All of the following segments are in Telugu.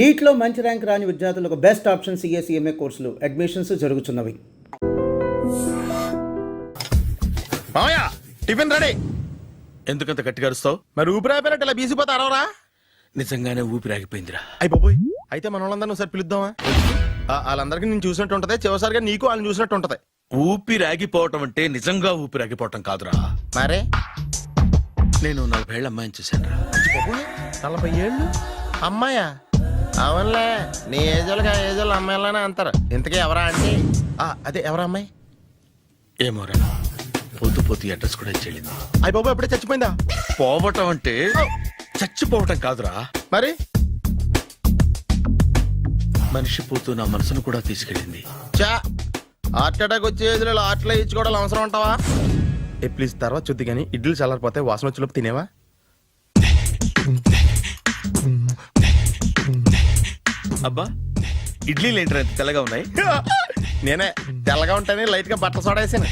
నీట్లో మంచి ర్యాంక్ రాని విద్యార్థులకు బెస్ట్ ఆప్షన్ సిఎస్ఈఎంఏ కోర్సులు అడ్మిషన్స్ జరుగుతున్నవి. మామయ్య టిఫిన్ రెడీ. ఎందుకంత గట్టిగా అరుస్తావు? మరి ఊపిరి అయిపోయినట్టు ఇలా బీసిపోతే అరవరా? నిజంగానే ఊపిరాగిపోయిందిరా. అయ్యి బాబోయ్, అయితే మన వాళ్ళందరినీ ఒకసారి పిలుద్దామా? వాళ్ళందరికీ నేను చూసినట్టు ఉంటది, చివరిసారిగా నీకు వాళ్ళని చూసినట్టు ఉంటది. ఊపిరాగిపోవటం అంటే నిజంగా ఊపిరాగిపోవటం కాదురా. మరే నేను 40 ఏళ్ల అమ్మాయిని చూశాను రా. 40 ఏళ్ళు అమ్మాయా? అవునులే, నీ ఏజోళ్ళకి ఆ ఏజోళ్ళు అమ్మాయిలానే అంటారు. ఇంతకీ ఎవరా అంటే అదే ఎవరా అమ్మాయి? ఏమోరా, పోతూ పోతూ అడ్రస్ కూడా ఇచ్చేళ్ళింది. అయ్యి బాబు ఎప్పుడే చచ్చిపోయిందా? పోవటం అంటే చచ్చిపోవటం కాదురా, మరి మనిషి పోతూ నా మనసును కూడా తీసుకెళ్ళింది. చా హార్ట్ అటాక్ వచ్చే ఏజ్లో హార్ట్లో ఇచ్చుకోవడం అవసరం ఉంటావా? ప్లీజ్ తర్వాత చూద్ది కానీ ఇడ్లీ చల్లారిపోతే వాసన వచ్చేలోపు తినేవా? అబ్బా, ఇడ్లీలు ఏంట్రా ఇంత తెల్లగా ఉన్నాయి? నేనే తెల్లగా ఉంటానే లైట్ గా బట్టలు సోడేసాను.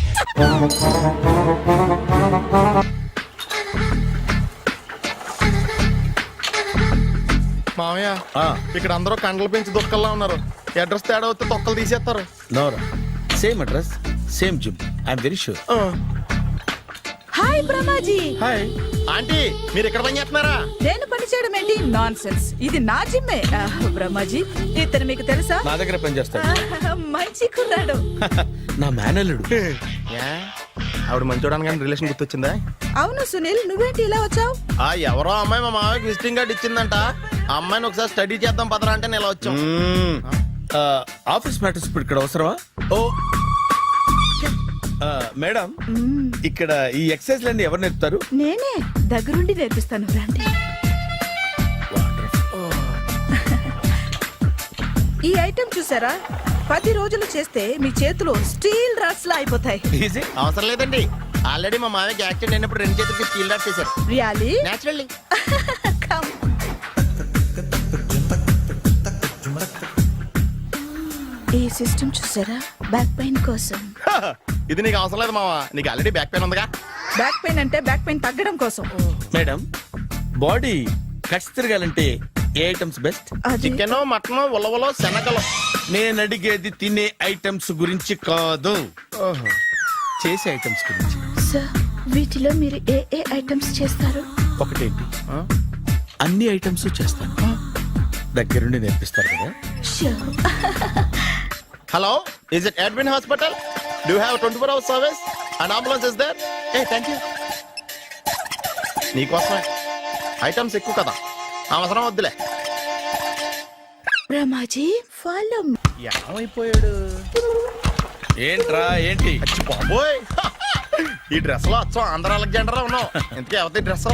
మామయ్య, ఇక్కడ అందరూ కండలు పెంచి దుక్కల్లా ఉన్నారు. అడ్రస్ తేడా వస్తే తొక్కలు తీసేస్తారు. నోరా, same address same gym, I'm very sure. Hi Brahmaji. Hi aunty, మీరు ఇక్కడ పని చేస్తున్నారా? నేను పని చేయడం ఏంటి? నాన్ సెన్స్, ఇది నా జిమ్మే. బ్రహ్మాజీ, ఇతను మీకు తెలుసా? నా దగ్గర పని చేస్తాడు. మంచి కుర్రాడు. నా మేనల్లుడు. ఆవిడ మంచోడానికి కానీ రిలేషన్ గుర్తొచ్చిందా? అవును సునీల్, నువ్వేంటి ఇలా వచ్చావు? ఎవరో అమ్మాయి మా మామయ్యకి విజిటింగ్ కార్డు ఇచ్చిందంట. ఆ అమ్మాయిని ఒకసారి స్టడీ చేద్దాం పదరా అంటే నేను ఇలా వచ్చాం. ఆఫీస్ మ్యాటర్స్ ఇప్పుడు ఇక్కడ అవసరమా? ఓ మేడం, ఇక్కడ ఈ ఎక్సర్సైజ్ లన్నీ ఎవరు నేర్పుతారు? నేనే దగ్గరుండి నేర్పిస్తాను, రండి. ఈ ఐటెం చూసారా? 10 రోజులు చేస్తే మీ చేతులు స్టీల్ రాట్స్ లా అయిపోతాయి. అవసరం లేదండి, ఆల్రెడీ మా మామయ్యకి యాక్సిడెంట్ అయినప్పుడు 2 చేతులకి స్టీల్ డాట్ చేశారు. రియల్లీ? నేచురల్లీ. కమ్. ఈ సిస్టమ్ చూసారా? బ్యాక్ పెయిన్ కోసం. ఇది నీకు అవసరం లేదు మావా, నీకు ఆల్రెడీ బ్యాక్ పెయిన్ ఉందిగా. బ్యాక్ పెయిన్ అంటే బ్యాక్ పెయిన్ తగ్గడం కోసం. మేడం, బాడీ కట్స్ తిరగాలంటే ఏ ఐటమ్స్ బెస్ట్? చికెన్, మటన్, ఉలవలో, శనగలు. నేను అడిగేది తినే ఐటమ్స్ గురించి కాదు, చేసే ఐటమ్స్ గురించి. సార్, వీటిలో మీరు ఏ ఏ ఐటమ్స్ చేస్తారు? ఒకటేంటి, అన్ని ఐటమ్స్ చేస్తాను. దగ్గరుండి నేర్పిస్తారు కదా. Hello, is it admin hospital? Do you have 24 hours service and ambulance is there? Thank you. నీకోసమే ఐటమ్స్ ఎక్కువ కదా, అవసరం వద్దులే. రమాజీ, ఫాలో. ఏమైపోయాడు? ఏంట్రా ఏంటి? బాబోయ్, ఈ డ్రెస్ లో వచ్చాం ఆంధ్ర అలెగ్జాండర్ ఉన్నావు. ఇంతకీ ఎవరి డ్రెస్?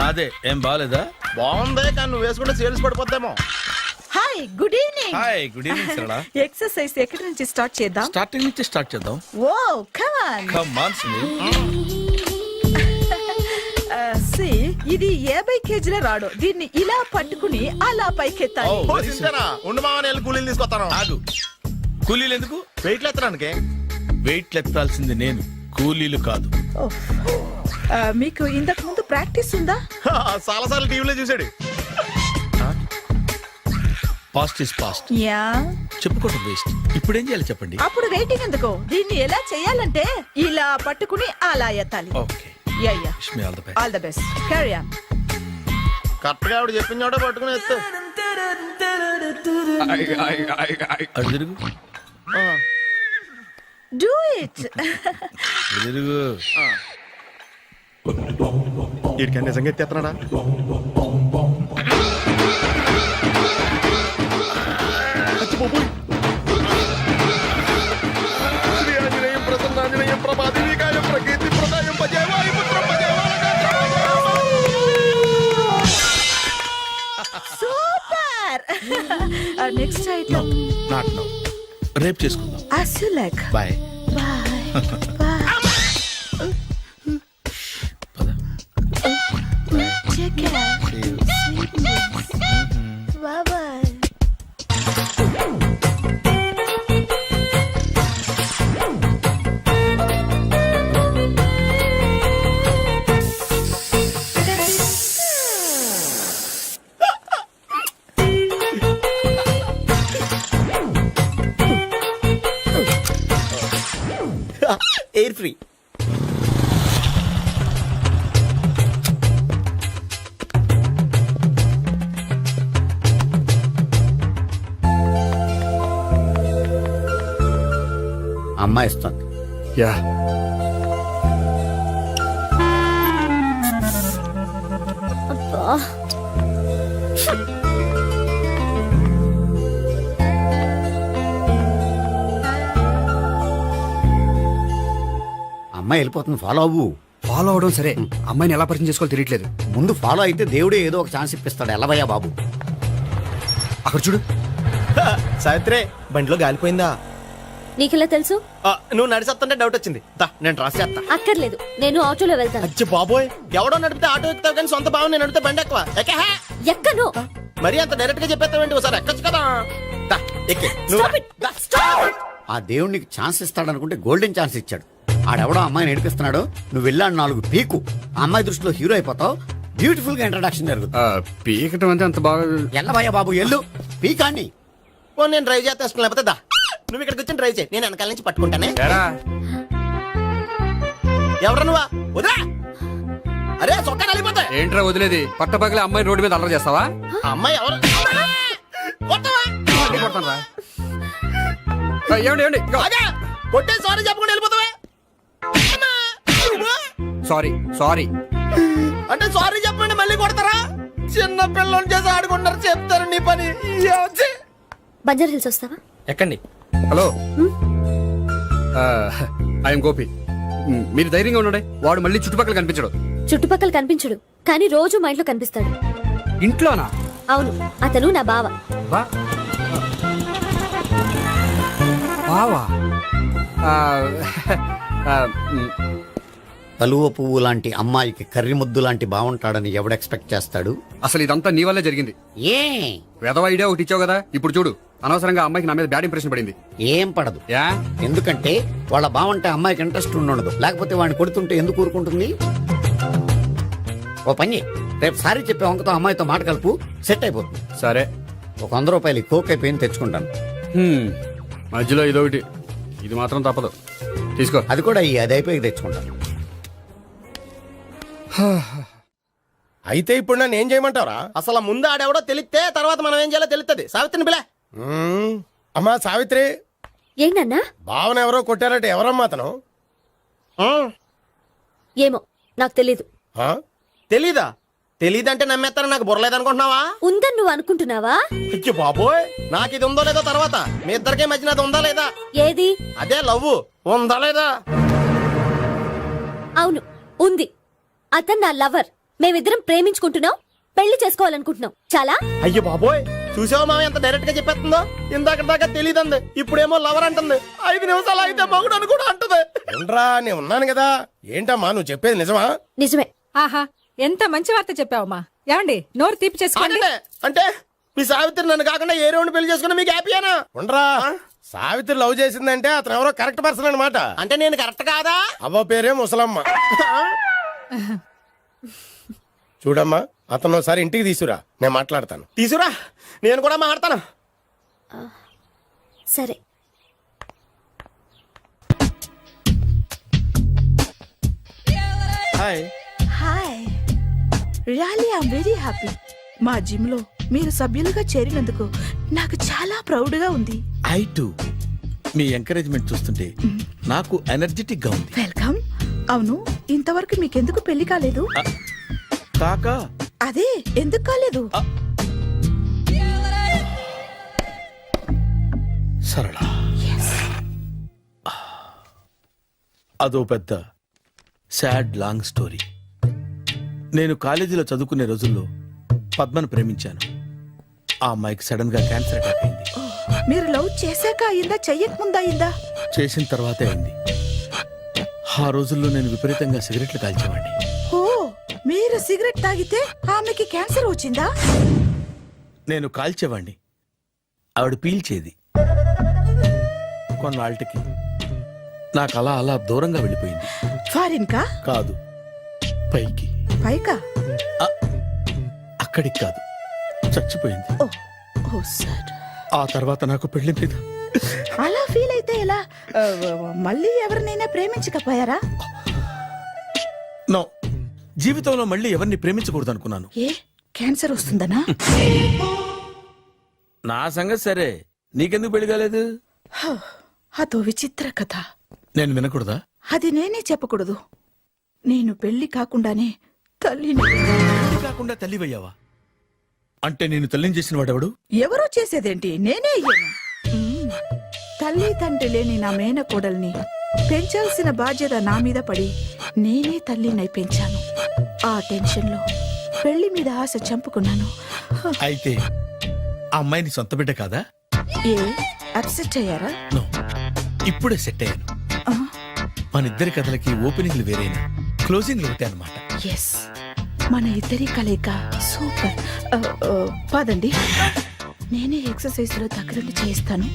నాదే. ఏం బాగాలేదా? బాగుంది, కానీ నువ్వు వేసుకుంటే సేల్స్ పడిపోద్దేమో. Hi, good evening. Hi, good evening Sarala. Exercise ఎక్కడి నుంచి స్టార్ట్ చేద్దాం? స్టార్టింగ్ నుంచి స్టార్ట్ చేద్దాం. Oh come on. Come on Sunil. ఇది 50 కేజీల రాడు. దీన్ని ఇలా పట్టుకుని అలా పైకెత్తాలి. Oh. ఉండు మామ, నేను కూలీలు తీసుకొస్తాను. ఆగు, కూలీలు ఎందుకు? వెయిట్ ఎత్తడానికి. వెయిట్ ఎత్తాల్సింది నేను, కూలీలు కాదు. మీకు ఇంతకు ముందు ప్రాక్టీస్ ఉందా? చాలా సార్లు టీవీలో చూసాడు. Past is past, yeah. చెప్పుకోవడం వేస్ట్. ఇప్పుడు ఏం చేయాలి చెప్పండి. అప్పుడు వెయిటింగ్ ఎందుకు? దీన్ని ఎలా చేయాలంటే ఇలా పట్టుకుని అలా ఎత్తాలి. Okay, yeah yeah. Wish me all the best. All the best. Carry on. Correct గా ఆవిడ చెప్పిన చోట పట్టుకుని ఎత్తు. అటు తిరుగు, డూ ఇట్. అటు తిరుగు. వీడికి నిజంగా ఎత్తేస్తున్నాడా? Super. Next item. Not now, రేపు చేసుకుందాం. as you like. Bye. Bye. Bye. Take care. Sweet dreams. Bye bye. Air free. అమ్మాయి ఇస్తుంది. యా అమ్మాయి వెళ్ళిపోతుంది, ఫాలో అవ్వు. ఫాలో అవడం సరే, అమ్మాయిని ఎలా పరిచయం చేసుకోవాలో తెలియట్లేదు. ముందు ఫాలో అయితే దేవుడే ఏదో ఒక ఛాన్స్ ఇప్పిస్తాడు. ఎలవయ్యా బాబు. అక్కడ చూడు. సావిత్రి బండిలో గాలిపోయిందా? నీకెలా తెలుసు? నువ్వు నడిచేస్తుంటే డౌట్ వచ్చింది. దా, నేను డ్రాస్ చేస్తా. అక్కర్లేదు, నేను ఆటోలో వెళ్తాను. అచ్చి బాబోయ్, ఎవడో నడిపితే ఆటో ఎక్కుతావు కానీ సొంత భావం నేను నడిపితే బండి ఎక్కువ. ఎక్కే. ఎక్కను. మరి అంత డైరెక్ట్ గా చెప్పేస్తావేంటి? ఒకసారి ఎక్కొచ్చు కదా. దా, ఎక్కే. నువ్వు Stop it. The, stop. ఆ దేవుడికి ఛాన్స్ ఇస్తాడనుకుంటే గోల్డెన్ ఛాన్స్ ఇచ్చాడు. ఆడెవడో అమ్మాయిని నడిపిస్తున్నాడు, నువ్వు వెళ్ళాడు 4 పీకు. ఆ అమ్మాయి దృష్టిలో హీరో అయిపోతావు. బ్యూటిఫుల్ గా ఇంట్రడక్షన్ జరుగుతుంది. పీకటం అంటే అంత బాగా. ఎల్లవయ్యా బాబు, ఎల్లు పీకాన్ని. ఓ, నేను డ్రైవ్ చేస్తాను. లేకపోతే దా, నువ్వు ఇక్కడికి వచ్చి డ్రైవ్ చేయి, నేను వెనకాల నుంచి పట్టుకుంటానే. ఎవరు నువ్వా? వదిలా. అరే చొక్కా కలిపోతా. ఏంట్రా వదిలేది? పట్టపగలే అమ్మాయి రోడ్డు మీద అల్లరి చేస్తావా? ఆ అమ్మాయి ఎవరు? కొట్టవా? కొడతానురా. ఏమండి ఏమండి? అదే, కొట్టే సారీ చెప్పకుండా వెళ్ళిపోతావా? Sorry sorry. అంటే సారీ చెప్పండి మళ్ళీ కొడతారా? చిన్న పిల్లలు చేసి ఆడుకుంటారు, చెప్తారు నీ పని. బంజారా హిల్స్ వస్తావా? ఎక్కండి. Hello, I'm Gopi. మీరు ధైర్యంగా ఉండండి. వాడు మళ్ళీ చుట్టుపక్కల కనిపించడు. చుట్టుపక్కల కనిపించడు, కానీ రోజు మా ఇంట్లో కనిపిస్తాడు. ఇంట్లోనా? అవును, అతను నా బావ. బావా? కలువ పువ్వు లాంటి అమ్మాయికి కర్రి ముద్దు లాంటి బాగుంటాడని ఎవడు ఎక్స్పెక్ట్ చేస్తాడు? అసలు ఇదంతా నీ వల్లే జరిగింది. ఏ వెధవ ఐడియా ఒకటి ఇచ్చావు కదా, ఇప్పుడు చూడు. అనవసరంగా అమ్మాయికి నా మీద బ్యాడ్ ఇంప్రెషన్ పడింది. ఏం పడదు. యా? ఎందుకంటే వాళ్ళ బాగుంటే అమ్మాయికి ఇంట్రెస్ట్ ఉండదు. లేకపోతే వాడిని కొడుతుంటే ఎందుకు ఊరుకుంటుంది? ఓ పని, రేపు సారీ చెప్పే వంకతో అమ్మాయితో మాట కలుపు, సెట్ అయిపోతుంది. సరే. ఒక 100 రూపాయలు కోక్ అయిపోయింది, తెచ్చుకుంటాను. మధ్యలో ఇదొకటి, ఇది మాత్రం తప్పదు. తీసుకో. అది కూడా అది అయిపోయి తెచ్చుకుంటాను. అయితే ఇప్పుడు నన్ను ఏం చేయమంటావరా? అసలు ముందు ఆడెవడో తెలిస్తే తర్వాత మనం ఏం చేయాలో తెలుస్తుంది. సావిత్రిని పిల్ల. అమ్మా సావిత్రి, ఏంటన్నా? భావన ఎవరో కొట్టారట. ఎవరమ్మా అతను? ఏమో, నాకు తెలీదు. ఆ? తెలీదా? తెలీదంటే నమ్మేస్తారని నాకు బుర్రలేదనుకుంటున్నావా? ఉందని నువ్వు అనుకుంటున్నావా? అయ్యో బాబోయ్, నాకు ఇది ఉందో లేదో తర్వాత. మీ ఇద్దరికే మధ్యన అది ఉందా లేదా? ఏది? అదే లవ్ ఉందా లేదా? అవును, ఉంది. అతను నా లవర్. మేమిద్దరం ప్రేమించుకుంటున్నాం, పెళ్లి చేసుకోవాలనుకుంటున్నాం. చాలా. అయ్యో బాబోయ్, చూసావా మామ ఎంత డైరెక్ట్ గా చెప్పేస్తుందో? ఇందాక దాకా తెలియదండి, ఇప్పుడేమో లవర్ అంటుంది. 5 నిమిషాలు అయితే మగుడు అని కూడా అంటుంది. ఉండరా, నేను ఉన్నాను కదా. ఏంటమ్మా నువ్వు చెప్పేది నిజమా? నిజమే. ఆహా, ఎంత మంచి వార్త చెప్పావమ్మా. ఏమండి, నోరు తీపి చేసుకోండి. అంటే మీ సావిత్రి నన్ను కాకుండా ఏ రౌండ్ పెళ్లి చేసుకున్నా మీకు హ్యాపీయేనా? ఉండరా, సావిత్రి లవ్ చేసిందంటే అతను ఎవరో కరెక్ట్ పర్సన్ అనమాట. అంటే నేను కరెక్ట్ కాదా? అవ్వ పేరే ముసలమ్మ. చూడమ్మా, అతను ఒకసారి ఇంటికి తీసుకురా, నేను మాట్లాడతాను. తీసురా, నేను కూడా మాట్లాడతాను. సరే. Hi. Hi, really I'm very happy. మా జిమ్ లో మీరు సభ్యులుగా చేరినందుకు నాకు చాలా ప్రౌడ్ గా ఉంది. I to. మీ ఎంకరేజ్మెంట్ చూస్తుంటే నాకు ఎనర్జెటిక్ గా ఉంది. వెల్కమ్. అవును, ఇంతవరకు మీకెందుకు పెళ్లి కాలేదు? కాకా అదే, ఎందుకు కాలేదు? సరళ, అదో పెద్ద సాడ్ లాంగ్ స్టోరీ. నేను కాలేజీలో చదువుకునే రోజుల్లో పద్మను ప్రేమించాను. ఆ అమ్మాయికి సడన్ గా క్యాన్సర్ అటాక్ అయింది. మీరు లవ్ చేశాక అయిందా, చెయ్యక ముందా అయిందా? చేసిన తర్వాతే అయింది. ఆ రోజుల్లో నేను విపరీతంగా సిగరెట్లు కాల్చేవాడిని. ఓ, మీరు సిగరెట్ తాగితే ఆమెకి క్యాన్సర్ వచ్చిందా? నేను కాల్చేవాణ్ణి, ఆవిడ పీల్చేది. కొన్నాళ్ళకి నాకు అలా అలా దూరంగా వెళ్ళిపోయింది. ఫారిన్ కా? కాదు, పైకి. పైకా? అక్కడికి కాదు, చచ్చిపోయింది. ఓ, ఓ సార్. ఆ తర్వాత నాకు పెళ్లి మీద అలా ఫీల్ అయితే ఎలా మళ్ళీ ఎవరినైనా ప్రేమించకపోయారా? నో, జీవితంలో మళ్ళీ ఎవరిని ప్రేమించకూడదు అనుకున్నాను. ఏ క్యాన్సర్ వస్తుందనా? నా సంగతి సరే, నీకెందుకు పెళ్లి కాలేదు? హ, అదో విచిత్ర కథ. నేను వినకూడదా? అది నేనే చెప్పకూడదు. నేను పెళ్లి కాకుండానే తల్లిని. పెళ్లి కాకుండా తల్లివయ్యావా? అంటే నేను తల్లిని చేసిన వాడెవడు? ఎవరో చేసేదేంటి, నేనే అయ్యాను. తల్లి తండ్రి లేని నా మేనకోడల్ని పెంచాల్సిన బాధ్యత నా మీద పడి నేనే తల్లినై పెంచాను. ఆ టెన్షన్లో పెళ్లి మీద ఆశ చంపుకున్నాను. హ, అయితే ఆ అమ్మాయిని సొంత బిడ్డ కాదా? ఏ అప్సెట్ అయ్యారా? నో, ఇప్పుడే సెట్ అయ్యాను. ఆ, మన ఇద్దరి కథలకి ఓపెనింగ్లు వేరైనా క్లోజింగ్లు ఒకటే అనమాట. ఎస్, మన ఇద్దరి కలయిక సూపర్. పదండి, నేనే ఎక్సర్సైజ్ లో దగ్గరుండి చేయిస్తాను.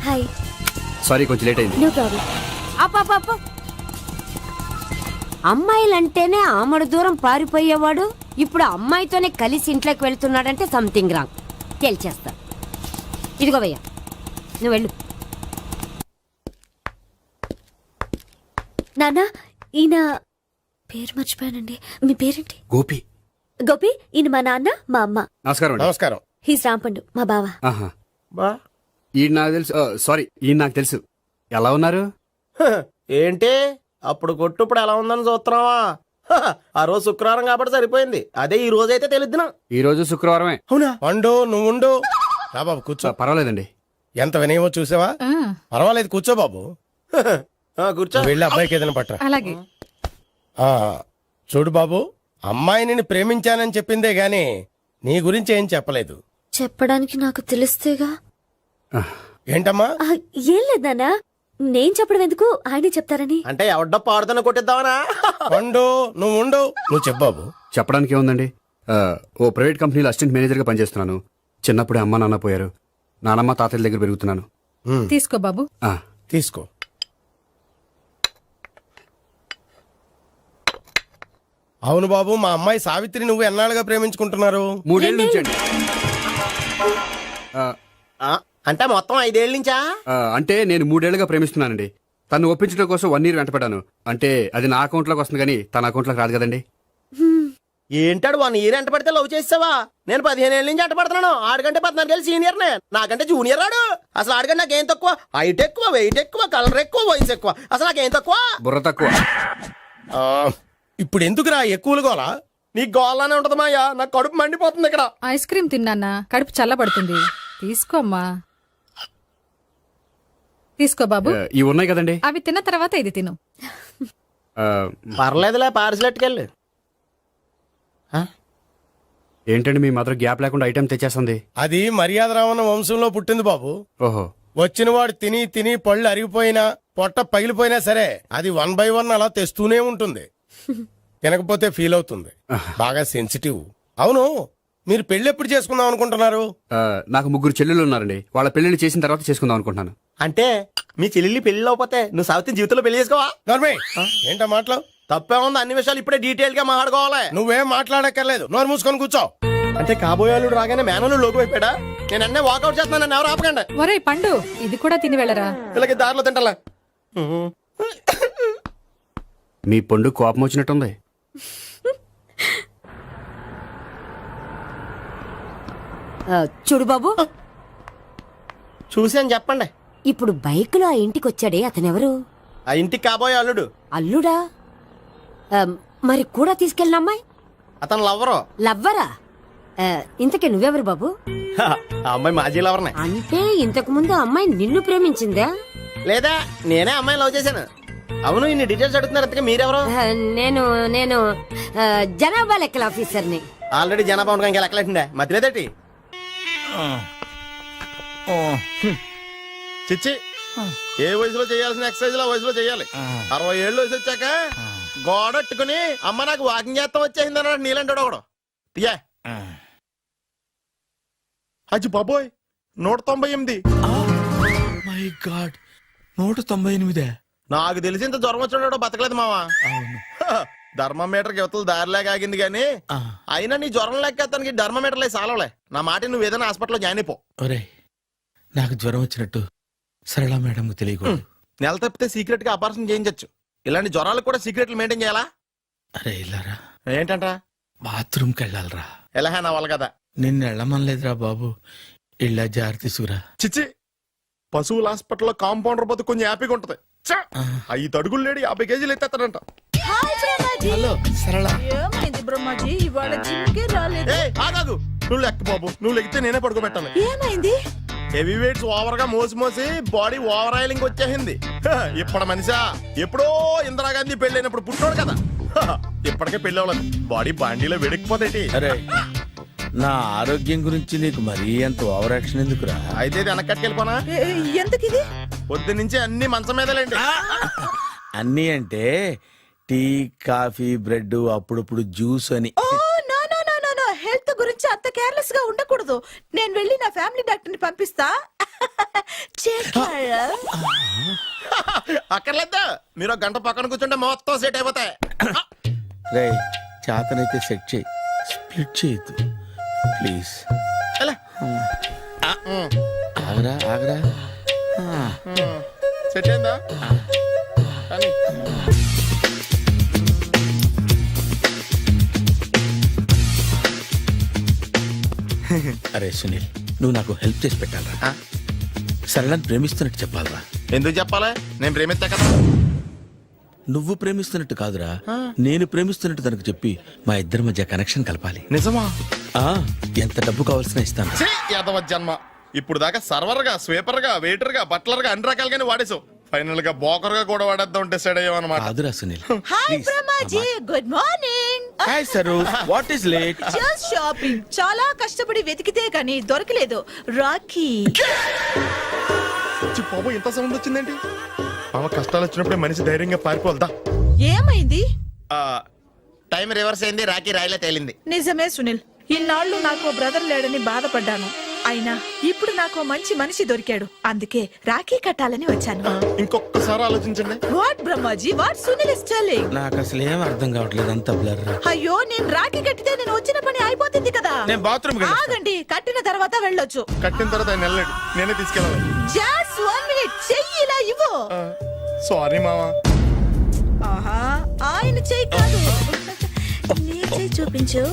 హాయ్. సారీ, కొంచెం లేట్ అయింది. No problem. అప్ప అమ్మాయిలంటేనే ఆమడు దూరం పారిపోయేవాడు ఇప్పుడు అమ్మాయితోనే కలిసి ఇంట్లోకి వెళ్తున్నాడంటే సంథింగ్ రాంగ్. తేల్చేస్తా. ఇదిగో భయ్యా, నువ్వు వెళ్ళు. నాన్న, ఈయన పేరు మర్చిపోయానండి. మీ పేరేంటి? గోపి. గోపి, ఈయన మా నాన్న, మా అమ్మ. నమస్కారం అండి. నమస్కారం. హీస్ రాంపండు, మా బావ. ఆహా. బా ఈయన నాకు తెలుసు. సారీ, ఈయన నాకు తెలుసు. ఎలా ఉన్నారు? హ, ఏంటి అప్పుడు కొట్టు ఇప్పుడు ఎలా ఉందని చూస్తున్నావా? హ, ఆ రోజు శుక్రవారం కాబట్టి సరిపోయింది. అదే ఈ రోజు అయితే తెలిద్దునా. ఈ రోజు శుక్రవారమే. అవునా? వండు నువ్వు ఉండు. రా బాబు కూర్చో. పర్వాలేదండి. ఎంత వినయమో చూసావా? పర్వాలేదు కూర్చో బాబు. కూర్చో. వెళ్ళి అబ్బాయికి ఏదైనా పట్టరా. అలాగే. చూడు బాబు, అమ్మాయి నిన్ను ప్రేమించానని చెప్పిందే గాని నీ గురించి ఏం చెప్పలేదు. చెప్పడానికి నాకు తెలిస్తేగా. ఏంటమ్మా? ఆ, ఏం లేదు నాన్న, నేను చెప్పడం ఎందుకు, ఆయనే చెప్తారని. అంటే ఎవడ్డో పాడుతున్న కొట్టిద్దామనా? వండు నువ్వు ఉండు. నువ్వు చెప్పు బాబు. చెప్పడానికి ఏముందండి, ఓ ప్రైవేట్ కంపెనీలో అసిస్టెంట్ మేనేజర్గా పనిచేస్తున్నాను. చిన్నప్పుడే అమ్మ నాన్న పోయారు. నానమ్మ తాతయ్య దగ్గర పెరుగుతున్నాను. తీసుకో బాబు. ఆ, తీసుకో. అవును బాబు, మా అమ్మాయి సావిత్రి నువ్వు ఎన్నాళ్ళుగా ప్రేమించుకుంటున్నారు? 3 ఏళ్ళ నుంచి అండి. అంటే మొత్తం 5 ఏళ్ళ నుంచా? అంటే నేను 3 ఏళ్ళుగా ప్రేమిస్తున్నానండి. తను ఒప్పించడం కోసం 1 year వెంటపడ్డాను. అంటే అది నా అకౌంట్లోకి వస్తుంది కానీ తన అకౌంట్లోకి రాదు కదండి. ఏంటాడు 1 year ఎంట పడితే లవ్ చేసావా? నేను 15 ఏళ్ళ నుంచి ఎంట పడుతున్నాను. ఆడికంటే 14 ఏళ్ళు సీనియర్నే, నాకంటే జూనియర్ రాడు. అసలు ఆడికంటే నాకేం తక్కువ? హైట్ ఎక్కువ, వెయిట్ ఎక్కువ, కలర్ ఎక్కువ, వయసు ఎక్కువ. అసలు నాకేం తక్కువ? బుర్ర తక్కువ. ఇప్పుడు ఎందుకురా ఎక్కువలు గోలా? నీకు గోలానే ఉంటది మాయా. నాకు కడుపు మండిపోతుంది ఇక్కడ. ఐస్ క్రీమ్ తిన్నానా, కడుపు చల్లబడుతుంది. తీసుకోమ్మా, తీసుకో బాబు. ఇవి ఉన్నాయి కదండి. అవి తిన్న తర్వాత ఇది తిను. పర్లేదులే, పార్సిలెట్కెళ్ళి. ఏంటండి మీ మదర్ గ్యాప్ లేకుండా ఐటెం తెచ్చేస్తుంది? అది మర్యాద రావణ వంశంలో పుట్టింది బాబు. ఓహో. వచ్చినవాడు తిని తిని పళ్ళు అరిగిపోయినా పొట్ట పగిలిపోయినా సరే అది 1 by 1 అలా తెస్తూనే ఉంటుంది. తినకపోతే ఫీల్ అవుతుంది. బాగా సెన్సిటివ్. అవును, మీరు పెళ్లి ఎప్పుడు చేసుకుందాం అనుకుంటున్నారు? నాకు 3 చెల్లెళ్ళు ఉన్నారండి. వాళ్ళ పెళ్లిళ్ళు చేసిన తర్వాత చేసుకుందాం అనుకుంటున్నాను. అంటే మీ చెల్లెల్ని పెళ్లి లేకపోతే నువ్వు సావిత్రి జీవితంలో పెళ్లి చేసుకోవా? ఏంటో మాటలు తప్పే ఉంది. అన్ని విషయాలు ఇప్పుడే డీటెయిల్ గా మాట్లాడుకోవాలి. నువ్వేం మాట్లాడక్కర్లేదు, నోరు మూసుకొని కూర్చో. అంటే కాబోయేవాళ్ళు రాగానే మేనలు లోకి అయిపోయాడా? నేను అన్నీ వాకౌట్ చేస్తున్నాను, నన్ను ఎవరు ఆపకండి. ఒరే పండు, ఇది కూడా తిని వెళ్ళరా. వీళ్ళకి దారిలో తింటలే. మీ పండు కోపం వచ్చినట్టుంది. చూడు బాబు, చూసాను చెప్పండి. ఇప్పుడు బైక్ లో ఆ ఇంటికి వచ్చాడే అతనెవరు? ఆ ఇంటికి కాబోయే అల్లుడు. అల్లుడా? మరి కూడా తీసుకెళ్ళిన అమ్మాయి అతను లవ్వరు. లవ్వరా? ఇంతకీ నువ్వెవరు బాబు? ఆ అమ్మాయి మాజీ లవర్నే. అంటే ఇంతకు ముందు ఆ అమ్మాయి నిన్ను ప్రేమించిందా? లేదా నేనే అమ్మాయిని లవ్ చేశాను. అవును, ఇన్ని డీటెయిల్స్ అడుగుతున్నారు. అంతగా మీరెవరు? నేను నేను జనాభా లెక్కల ఆఫీసర్ని. ఆల్రెడీ జనాభా ఉండగా ఇంకా లెక్కలేటండే మధ్యలేదేటి. చిచ్చి, ఏ వయసులో చేయాల్సిన ఎక్సర్సైజ్ ఆ వయసులో చేయాలి. 60 ఏళ్ళు వయసు వచ్చాక గోడట్టుకుని అమ్మ నాకు వాకింగ్ చేస్తాం వచ్చేసింది అన్నాడు నీలంటాడు ఒకడు. తీయా అచ్చి బాబోయ్, 198. My God, 198. నాకు తెలిసి ఇంత జ్వరం వచ్చాడో బతకలేదు మావా. అవును. ధర్మమీటర్ యువతలు దారిలాగా ఆగింది గానీ అయినా నీ జ్వరం లెక్క అతనికి ధర్మమీటర్లే సాలవలే. నా మాట నువ్వు ఏదైనా హాస్పిటల్లో జాయిన్ అయిపో. ఒరే, నాకు జ్వరం వచ్చినట్టు సరళ మేడంకు తెలియకూడదు. నెల తప్పితే సీక్రెట్ గా ఆపరేషన్ చేయించచ్చు. ఇలాంటి జ్వరాలకు కూడా సీక్రెట్లు మెయింటైన్ చేయాలా? అరే ఇల్లారా, ఏంటంట? బాత్రూమ్కి వెళ్ళాలరా. ఎలా నా వాళ్ళ కదా. నిన్ను వెళ్ళమనలేదురా బాబు, ఇళ్ళ జారి తీసుకురా. చిచ్చి, పశువుల హాస్పిటల్లో కాంపౌండర్ బతు కొంచెం హ్యాపీగా ఉంటది. 5 అడుగులు లేడి 50 కేజీలు ఎత్తేస్తాడంట. హలో సరళ. ఏమైంది బ్రహ్మాజీ, ఇవాళ జిమ్కే రాలేదు? ఆగాదు, నువ్వు లెక్క బాబు. నువ్వు లెక్కితే నేనే పడుకోబెట్టాను. ఏమైంది? హెవీ వెయిట్స్ ఓవర్ గా మోసి బాడీ ఓవర్ ఆయిలింగ్ వచ్చేసింది. ఇప్పుడు మనిషా ఎప్పుడో ఇందిరాగాంధీ పెళ్ళైనప్పుడు పుట్టినోడు కదా. ఇప్పటికే పెళ్ళి అవ్వలేదు, బాడీ బాండీలో వెడికిపోతేటి. అరే, నా ఆరోగ్యం గురించి నీకు మరీ అంత ఓవర్ యాక్షన్ ఎందుకురా? అయితే ఇది వెనక్కట్టుకెళ్ళిపోనా? ఎందుకిది? పొద్దు నుంచి అన్ని మంచం మీదలేండి. అన్నీ అంటే టీ, కాఫీ, బ్రెడ్, అప్పుడప్పుడు జ్యూస్ అని. Oh no no no no no, health గురించి అంత కేర్లెస్ గా ఉండకూడదు. నేను వెళ్ళి నా ఫ్యామిలీ డాక్టర్ ని పంపిస్తా. అక్కర్లేద్దా, మీరు 1 గంట పక్కన కూర్చుంటే మొత్తం సెట్ అయిపోతాయి. రే, చేతనైతే సెట్ చేయి, స్ప్లిట్ చేయొద్దు ప్లీజ్. ఎలా? ఆగరా ఆగరా. సెట్ అయిందా? కానీ అరే సునీల్, నువ్వు నాకు హెల్ప్ చేసి పెట్టాలరా. సరళని ప్రేమిస్తున్నట్టు చెప్పాలరా. ఎందుకు చెప్పాలి? నేను ప్రేమిస్తా కదా. నువ్వు ప్రేమిస్తున్నట్టు కాదురా, నేను ప్రేమిస్తున్నట్టు తనకు చెప్పి మా ఇద్దరి మధ్య కనెక్షన్ కలపాలి. నిజమా? ఆ, ఎంత డబ్బు కావాల్సిన ఇస్తాను. యాదవ జన్మ. ఇప్పుడు దాకా సర్వర్ గా, స్వీపర్ గా, వెయిటర్ గా, బట్లర్ గా అన్ని రకాలుగానే వాడేసావు. ఫైనల్ గా బోకర్ గా కూడా వాడేద్దాం డిసైడ్ అయ్యామన్నమాట. కాదురా Sunil. Hi Brahmaji, good morning. Hi sir, what is late? Just shopping. చాలా కష్టపడి వెతికితే గానీ దొరకలేదు. రాఖీ. బాబు, ఇంత సౌండ్ వచ్చిందేంటి? మామ, కష్టాలు వచ్చినప్పుడే మనిషి ధైర్యంగా పారిపోదా. ఏమైంది? టైం రివర్స్ అయింది, రాఖీ రాయిలా తేలింది. నిజమే సునీల్, ఇన్నాళ్ళు నాకు బ్రదర్ లేడని బాధపడ్డాను. అయినా ఇప్పుడు నాకు మంచి మనిషి దొరికాడు. అందుకే రాఖీ కట్టాలని వచ్చాను. ఇంకొకసారి ఆలోచించండి. What Brahmaji, what Sunil is telling? నాకు అసలు ఏం అర్థం కావట్లేదు, అంత బ్లర్. అయ్యో, నేను రాఖీ కట్టితే నేను వచ్చిన పని అయిపోతుంది కదా. నేను బాత్రూమ్ ఆగండి, కట్టిన తర్వాత వెళ్ళొచ్చు. కట్టిన తర్వాత ఆయన వెళ్ళండి, నేనే తీసుకెళ్ళాలి. జస్ట్ 1 మినిట్, చెయ్యి ఇలా ఇవ్వు. సారీ మామా. ఆహా, ఆయన చెయ్యి కాదు, నీ చెయ్యి చూపించు.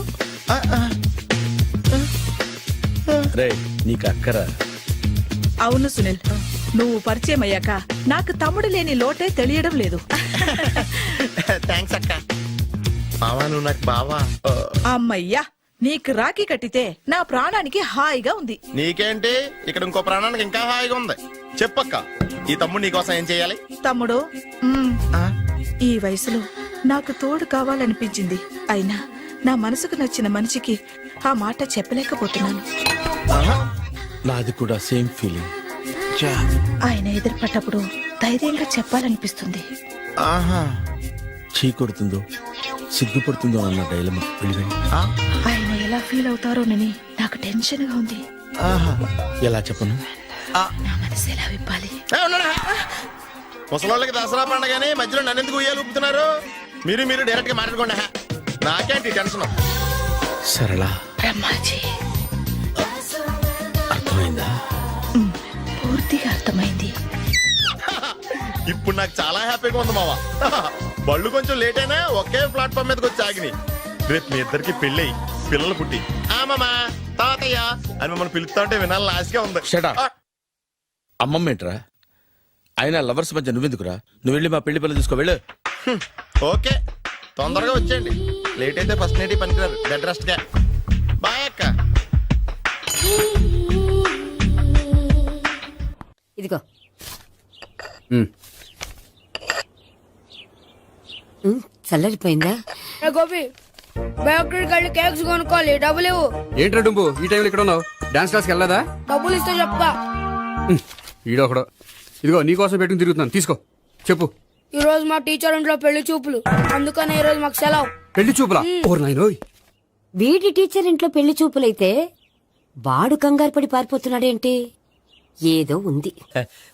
రే, నీకు అక్కరా? అవును సునీల్, నువ్వు పరిచయం అయ్యాక నాకు తమ్ముడు లేని లోటే తెలియడం లేదు. థ్యాంక్స్ అక్క. మావా, నువ్వు నాకు బావా. అమ్మయ్యా, నీకు రాఖీ కట్టితే నా ప్రాణానికి హాయిగా ఉంది. నీకేంటి, ఇక్కడ ఇంకో ప్రాణానికి ఇంకా హాయిగా ఉంది. చెప్పక్క, ఈ తమ్ముడు నీకోసం ఏం చేయాలి? తమ్ముడు, ఈ వయసులో నాకు తోడు కావాలనిపించింది. అయినా నా మనసుకు నచ్చిన మనిషికి ఆ మాట చెప్పలేకపోతున్నాను. నాది కూడా సేమ్ ఫీలింగ్. ఆయన ఎదురుపడ్డప్పుడు ధైర్యంగా చెప్పాలనిపిస్తుంది. చీ కొడుతుందో సిగ్గుపడుతుందో అన్న డైలమా. ఆయన ఎలా ఫీల్ అవుతారోనని నాకు టెన్షన్ గా ఉంది. ఎలా చెప్పను? నా మనసు ఎలా విప్పాలి? ముసలోళ్ళకి దసరా పండగని మధ్యలో నన్ను ఎందుకు ఉయ్యాలు ఊపుతున్నారు? మీరు డైరెక్ట్ గా మాట్లాడుకోండి. నాకేంటి టెన్షన్? సరళ, బ్రహ్మాజీ, అర్థమైందా? పూర్తిగా అర్థమైంది. ఇప్పుడు నాకు చాలా హ్యాపీగా ఉంది మావా. బళ్ళు కొంచెం లేట్ అయినా ఒకే ప్లాట్ఫామ్ మీదకి వచ్చి ఆగినాయి. రేపు మీ ఇద్దరికి పెళ్ళి పిల్లలు పుట్టి మామా తాతయ్య అని మమ్మల్ని పిలుస్తా ఉంటే వినాలని ఆశగా ఉంది. Shut up. అమ్మమ్మ ఏంట్రా? అయినా లవర్స్ మధ్య నువ్వెందుకురా? నువ్వు వెళ్ళి మా పెళ్లి పిల్లలు తీసుకో వెళ్ళు. ఓకే, తొందరగా వచ్చేయండి. లేట్ అయితే ఫస్ట్ నైట్ పనికిరారు. బెడ్ రెస్ట్ గా. బాయ్ అక్క. ఇదిగో చల్లరిపోయిందా? గోపి బయోక్రెడిట్ కార్డు కేక్స్ కొనుక్కోవాలి, డబ్బులు ఇవ్వు. ఏంట్రా డుంబు ఈ టైంలో ఇక్కడ ఉన్నావు? డాన్స్ క్లాస్కి వెళ్ళదా? డబ్బులు ఇస్తే చెప్తా. ఈడొకడు. ఇదిగో నీకోసం పెట్టుకుని తిరుగుతున్నాను, తీసుకో. చెప్పు. ఈ రోజు మా టీచర్ ఇంట్లో పెళ్లి చూపులు, అందుకనే ఈ రోజు మాకు సెలవు. పెళ్లి చూపులా? ఓర్ నాయనోయ్. వీడి టీచర్ ఇంట్లో పెళ్లి చూపులైతే వాడు కంగారు పడి పారిపోతున్నాడేంటి? ఏదో ఉంది.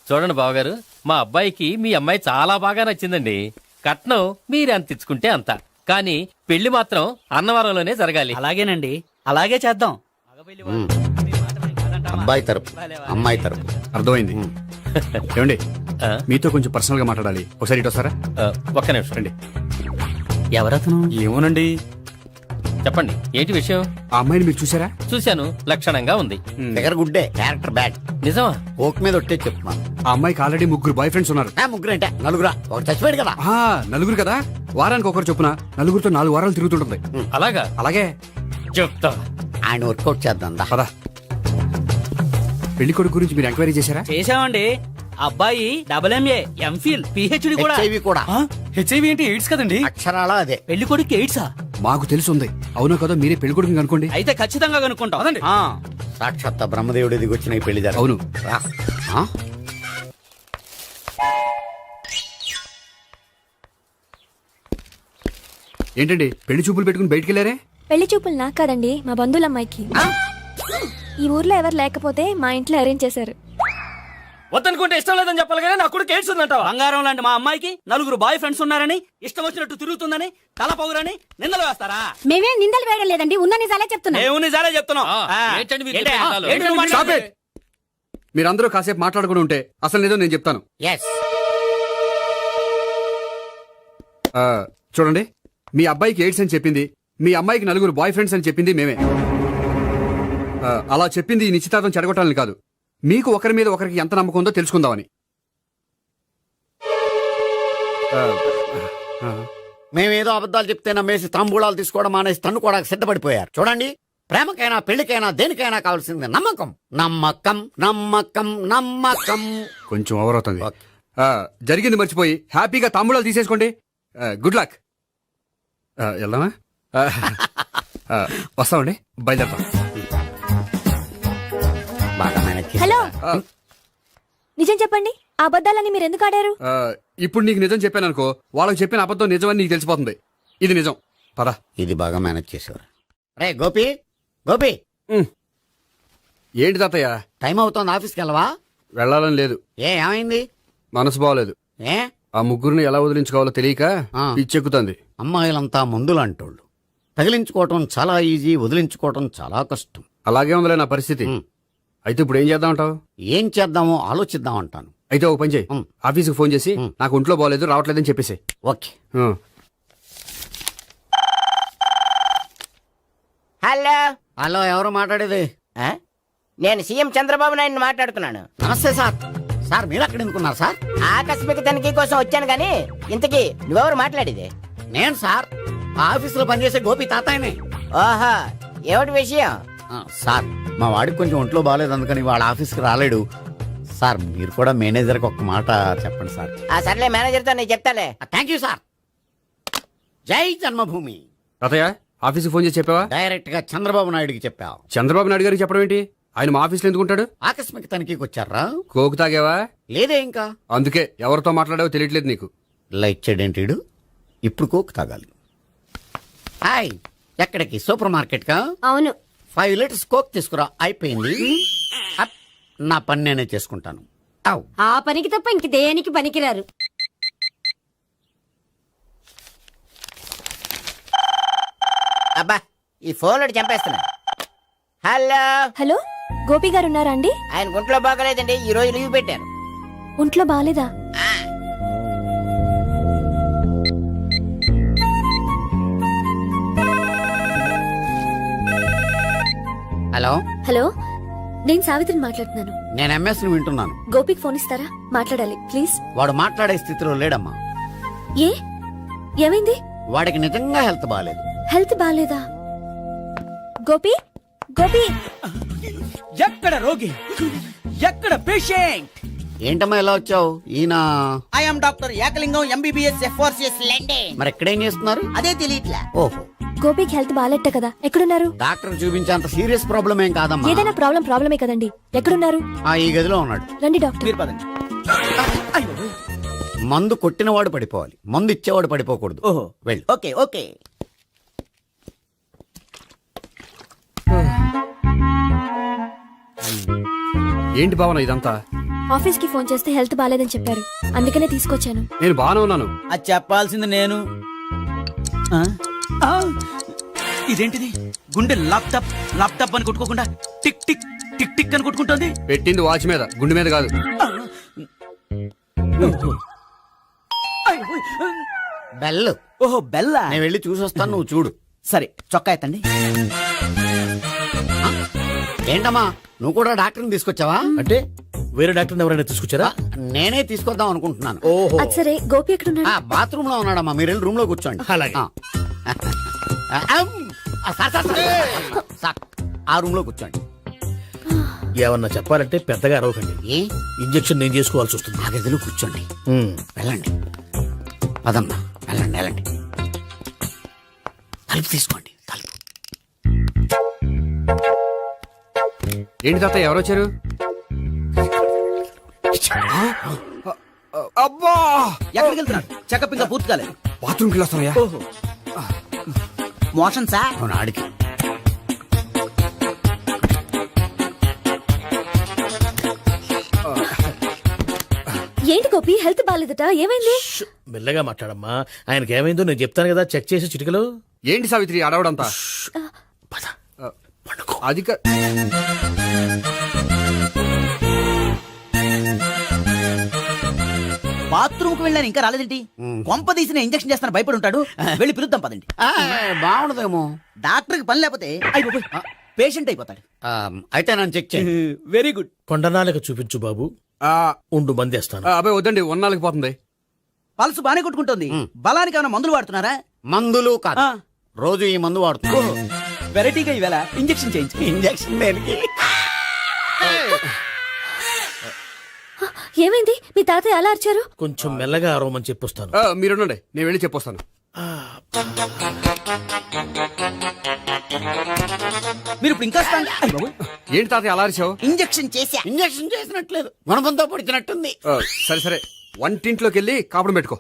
చూడండి బావగారు, మా అబ్బాయికి మీ అమ్మాయి చాలా బాగా నచ్చిందండి. కట్నం మీరు ఎంత ఇచ్చుకుంటే అంత, కానీ పెళ్లి మాత్రం అన్నవరంలోనే జరగాలి. అలాగేనండి, అలాగే చేద్దాం. అబ్బాయి తరపు అమ్మాయి తరపు. అర్థమైంది. ఏమండి మీతో కొంచెం పర్సనల్ గా మాట్లాడాలి, ఒకసారి ఇటు వస్తారా? ఒక్క నిమిషం రండి. ఎవరతను? ఏమోనండి. చెప్పండి, ఏంటి విషయం? ఆ అమ్మాయిని మీరు చూసారా? చూశాను, లక్షణంగా ఉంది. దగ్గర గుడ్డే, క్యారెక్టర్ బ్యాడ్. నిజమా? ఓక్ మీద ఒట్టే చెప్తున్నా. ఆ అమ్మాయికి ఆల్రెడీ 3 బాయ్ ఫ్రెండ్స్ ఉన్నారు. ముగ్గురు అంటే నలుగురా? ఒకటి చచ్చిపోయాడు కదా. నలుగురు కదా, వారానికి ఒకరు చొప్పున నలుగురితో 4 వారాలు తిరుగుతుంటుంది. అలాగా? అలాగే చెప్తా. ఆయన వర్కౌట్ చేద్దాం దా. పదా. పెళ్లి కొడుకు గురించి మీరు ఎంక్వైరీ చేశారా? చేసామండి. అబ్బాయి MA, MPhil, PhD కూడా. HIV కూడా. హెచ్ఐవి ఏంటి? ఎయిడ్స్ కదండి. అక్షరాల అదే. పెళ్లి కొడుకు ఎయిడ్సా? మాకు తెలుసుంది. అవునో కదా, మీరే పెళ్లి కొడుకుని అనుకోండి. అయితే ఖచ్చితంగా కనుక్కుంటాం. అదండి. సాక్షాత్ బ్రహ్మదేవుడి దిగి వచ్చిన ఈ పెళ్లి జరగదు. అవును. రా. ఆ? ఏంటండి పెళ్లి చూపులు పెట్టుకుని బయటికి వెళ్ళారే? పెళ్లి చూపులు నాకు కాదండి, మా బంధువుల అమ్మాయికి. ఈ ఊర్లో ఎవరు లేకపోతే మా ఇంట్లో అరేంజ్ చేశారు. వద్దనుకుంటే ఇష్టం లేదని చెప్పాలి కానీ నా కొడుకు ఎయిడ్స్ ఉందంటావా? బంగారం లాంటి మా అమ్మాయికి 4 బాయ్ ఫ్రెండ్స్ ఉన్నారని, ఇష్టం వచ్చినట్టు తిరుగుతుందని, తల పొగురని నిందలు వేస్తారా? మేమే నిందలు వేయడం లేదండి, ఉన్న నిజాలే చెప్తున్నా. మేము నిజాలే చెప్తున్నాం. ఏంటండి మీరు ఏంటి? చెప్పే నిజాలు? ఏంటి నువ్వు Stop మాట్లాడేది? it! మీరందరూ కాసేపు మాట్లాడుకుని ఉంటే అసలు నిజం నేను చెప్తాను. ఎస్. చూడండి, మీ అబ్బాయికి ఎయిడ్స్ అని చెప్పింది, మీ అమ్మాయికి 4 బాయ్ ఫ్రెండ్స్ అని చెప్పింది మేమే. అలా చెప్పింది ఈ నిశ్చితార్థం చెడగొట్టాలని కాదు, మీకు ఒకరి మీద ఒకరికి ఎంత నమ్మకం ఉందో తెలుసుకుందామని. మేమేదో అబద్ధాలు చెప్తే నమ్మేసి తాంబూలాలు తీసుకోవడం మానేసి తన్నుకోవడానికి సిద్ధపడిపోయారు. చూడండి, ప్రేమకైనా పెళ్లికైనా దేనికైనా కావాల్సింది నమ్మకం. నమ్మకం నమ్మకం నమ్మకం. కొంచెం ఓవర్ అవుతుంది. జరిగింది మర్చిపోయి హ్యాపీగా తాంబూలాలు తీసేసుకోండి. Good luck. వెళ్దామా? వస్తామండి, బయలుదేరతాం. బాగా మేనేజ్ చేశారు. హలో, నిజం చెప్పండి, ఆ అబద్ధాలని మీరు ఎందుకు ఆడారు? ఇప్పుడు నీకు నిజం చెప్పాను అనుకో, వాళ్ళకి చెప్పిన అబద్ధం నిజమని నీకు తెలిసిపోతుంది. ఇది నిజం. పదా. ఇది బాగా మేనేజ్ చేసేవారు. రే గోపి, గోపి, ఏంటి తాతయ్య? టైం అవుతోంది, ఆఫీస్కి వెళ్ళవా? వెళ్ళాలని లేదు. ఏమైంది? మనసు బాగోలేదు. ఏ? ఆ ముగ్గురిని ఎలా వదిలించుకోవాలో తెలియక పిచ్చెక్కుతుంది. అమ్మాయిలంతా మందులంటోళ్ళు. తగిలించుకోవటం చాలా ఈజీ, వదిలించుకోవటం చాలా కష్టం. అలాగే ఉందిలే నా పరిస్థితి. అయితే ఇప్పుడు ఏం చేద్దామంటావు? ఏం చేద్దామో ఆలోచిద్దాం అంటాను. అయితే ఒక పని చేయి, ఆఫీస్కి ఫోన్ చేసి నాకు ఒంట్లో బాగోలేదు రావట్లేదని చెప్పేసి. ఓకే. హలో, హలో, ఎవరు మాట్లాడేది? నేను సీఎం చంద్రబాబు నాయుడు మాట్లాడుతున్నాను. నమస్తే సార్. సార్ మీరు అక్కడ ఎందుకున్నారు సార్? ఆకస్మిక తనిఖీ కోసం వచ్చాను గానీ ఇంతకీ నువ్వెవరు మాట్లాడేది? నేను సార్, ఆ ఆఫీసులో పనిచేసే గోపి తాతాయనే. ఓహో, ఏమిటి విషయం? సార్, మా వాడికి కొంచెం ఒంట్లో బాగాలేదు, అందుకని వాళ్ళ ఆఫీస్కి రాలేడు. సార్ మీరు కూడా మేనేజర్కి ఒక మాట చెప్పండి సార్. ఆ సర్లే, మేనేజర్తో నేను చెప్తాలే. Thank you sir. జై జన్మభూమి. తాతయ్య ఆఫీస్కి ఫోన్ చేసి చెప్పావా? డైరెక్ట్ గా చంద్రబాబు నాయుడుకి చెప్పావు. చంద్రబాబు నాయుడు గారికి చెప్పడం ఏంటి? ఆయన మా ఆఫీస్లో ఎందుకుంటాడు? ఆకస్మిక తనిఖీకి వచ్చారా? కోకు తాగావా? లేదే ఇంకా. అందుకే ఎవరితో మాట్లాడావో తెలియట్లేదు నీకు. లైక్ చేయడేంటిడు? ఇప్పుడు కోక్ తాగాలి. హాయ్, ఎక్కడికి? సూపర్ మార్కెట్ కా? అవును. 5 లీటర్స్ కోక్ తీసుకురా. అయిపోయింది. అప్, నా పని నేనే చేసుకుంటాను. ఔ. ఆ పనికి తప్ప ఇంక దేనికి పనికిరారు. అబ్బా, ఈ ఫోన్ చంపేస్తున్నా. హలో హలో, గోపి గారు ఉన్నారా అండి? ఆయన గుంట్లో బాగలేదండి, ఈ రోజు లీవ్ పెట్టారు. ఒంట్లో బాగాలేదా? హలో. హలో, నేను సావిత్రిని మాట్లాడుతున్నాను. నేను ఎంఎస్ ని వింటున్నాను. గోపికి ఫోన్ ఇస్తారా? మాట్లాడాలి ప్లీజ్. వాడు మాట్లాడే స్థితిలో లేడమ్మా. ఏ ఏమైంది? వాడికి నిజంగా హెల్త్ బాగాలేదు. హెల్త్ బాలేదా? గోపి గోపి ఎక్కడ రోగి, ఎక్కడ పేషెంట్? ఏంటమ్మా ఇలా వచ్చావు? ఈయన I'm doctor Ekalingam MBBS FRCS London. మరి ఎక్కడేం చేస్తున్నారు? అదే తెలియట్లా. ఓహో, గోపికి హెల్త్ బాలేట కదా, ఎక్కడున్నారు? డాక్టర్ చూపించేంత సీరియస్ ప్రాబ్లం ఏం కాదమ్మా. ఏదైనా ప్రాబ్లమే కదండి. ఎక్కడున్నారు? ఈ గదిలో ఉన్నాడు. రండి డాక్టర్. మీరు పదండి. మందు కొట్టినవాడు పడిపోవాలి, మందు ఇచ్చేవాడు పడిపోకూడదు. ఓహో, వెళ్ళు. Okay okay. ఏంటి భావన ఇదంతా? ఆఫీస్ కి ఫోన్ చేస్తే హెల్త్ బాలేదని చెప్పారు, అందుకనే తీసుకొచ్చాను. నేను బాగానే ఉన్నాను. అది చెప్పాల్సింది నేను. ఆ? ఆ! ఇదేంటిది? గుండె లాప్టాప్ లాప్టాప్ అని కొట్టుకోకుండా టిక్ టిక్ టిక్ టిక్ అని కొట్టుకుంటుంది. పెట్టింది వాచ్ మీద, గుండె మీద కాదు. బెల్. ఓహో, బెల్లా. నేను వెళ్ళి చూసొస్తాను, నువ్వు చూడు. సరే, చొక్కా ఎత్తండి. ఏంటమ్మా, నువ్వు కూడా డాక్టర్ని తీసుకొచ్చావా? అంటే వేరే డాక్టర్ ఎవరైనా తీసుకొచ్చారా? నేనే తీసుకొద్దాం అనుకుంటున్నాను. ఓహో, అది సరే, గోపి ఎక్కడున్నాడు? బాత్రూమ్ లో ఉన్నాడమ్మా, మీరు వెళ్ళి రూమ్ లో కూర్చోండి. అలాగే. సార్, ఆ రూమ్ లో కూర్చోండి. ఏమన్నా చెప్పాలంటే పెద్దగా అరవకండి. ఏ ఇంజెక్షన్ నేను చేసుకోవాల్సి వస్తుంది. ఆ గదిలో కూర్చోండి. వెళ్ళండి, పదమ్మా, వెళ్ళండి వెళ్ళండి. తలుపు తీసుకోండి, తలుపు. ఏంటి తాత ఎవరు వచ్చారు? అబ్బా, ఎక్కడికి వెళ్తున్నాడు? చెకప్ ఇంకా పూర్తి కాలేదు. బాత్రూమ్కి వెళ్ళొస్తానయ్యా. ఓహో, మోషన్ సార్. అవును, ఆడికి. ఏంటి గోపి, హెల్త్ బాలేదట, ఏమైంది? మెల్లగా మాట్లాడమ్మా. ఆయనకి ఏమైందో నేను చెప్తాను కదా, చెక్ చేసి చిటికలు. ఏంటి సావిత్రి అడవడంతా? పద. అది బాత్రూమ్ కు వెళ్ళాను, ఇంకా రాలేదేంటి? కొంప తీసిన ఇంజక్షన్ చేస్తాను భయపడి ఉంటాడు. వెళ్ళి పిలుద్దాం పదండి. బాగుండదేమో. డాక్టర్ కి పని లేకపోతే పేషెంట్ అయిపోతాడు. అయితే నన్ను చెక్ చేయి. Very good. కొండనాలకు చూపించు బాబు. ఉండు మందేస్తాను. అబ్బాయి వద్దండి, ఉన్నాళ్ళకి పోతుంది. పల్సు బానే కొట్టుకుంటుంది. బలానికి ఏమైనా మందులు వాడుతున్నారా? మందులు కాదు, రోజు ఈ మందు వాడుతున్నా. వెరైటీగా ఈవేళ ఇంజక్షన్ చేయించు. ఇంజక్షన్ దేనికి? ఏమైంది? మీ తాతయ్య అలా అరిచారు? కొంచెం మెల్లగా అరవమని చెప్పొస్తాను. మీరుండండి, నేను వెళ్ళి చెప్పొస్తాను. మీరు ఇప్పుడు ఇంకా ఏంటి తాత అలా అరిచావు? ఇంజక్షన్ చేసా. ఇంజక్షన్ చేసినట్లేదు, గుణపంతో పొడిచినట్టుంది. సరే సరే, వంటింట్లోకి వెళ్ళి కాపుడు పెట్టుకో.